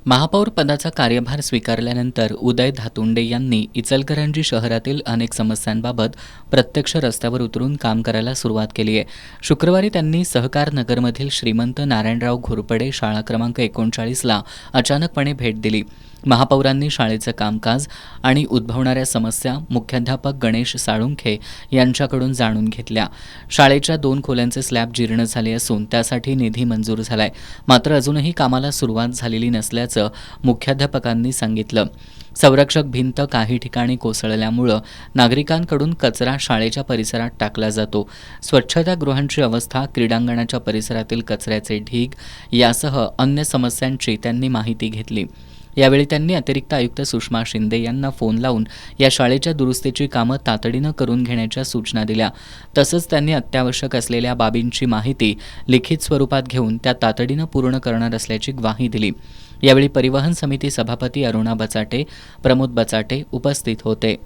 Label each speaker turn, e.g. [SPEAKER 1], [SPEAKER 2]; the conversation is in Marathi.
[SPEAKER 1] महापौर पदाचा कार्यभार स्वीकारल्यानंतर उदय धातुंडे यांनी इचलकरंजी शहरातील अनेक समस्यांबाबत प्रत्यक्ष रस्त्यावर उतरून काम करायला सुरुवात केली आहे. शुक्रवारी त्यांनी सहकार नगरमधील श्रीमंत नारायणराव घोरपडे शाळा क्रमांक 39ला अचानकपणे भेट दिली. महापौरांनी शाळेचं कामकाज आणि उद्भवणाऱ्या समस्या मुख्याध्यापक गणेश साळुंखे यांच्याकडून जाणून घेतल्या. शाळेच्या 2 खोल्यांचे स्लॅब जीर्ण झाले असून त्यासाठी निधी मंजूर झालाय, मात्र अजूनही कामाला सुरुवात झालेली नसल्याचं मुख्याध्यापकांनी सांगितलं. संरक्षक भिंत काही ठिकाणी कोसळल्यामुळं नागरिकांकडून कचरा शाळेच्या परिसरात टाकला जातो. स्वच्छतागृहांची अवस्था, क्रीडांगणाच्या परिसरातील कचऱ्याचे ढीग यासह अन्य समस्यांची त्यांनी माहिती घेतली. यावेळी त्यांनी अतिरिक्त आयुक्त सुषमा शिंदे यांना फोन लावून या शाळेच्या दुरुस्तीची कामं तातडीनं करून घेण्याच्या सूचना दिल्या. तसंच त्यांनी अत्यावश्यक असलेल्या बाबींची माहिती लिखित स्वरूपात घेऊन त्या तातडीनं पूर्ण करणार असल्याची ग्वाही दिली. यावेळी परिवहन समिती सभापती अरुणा बचाटे, प्रमोद बचाटे उपस्थित होते.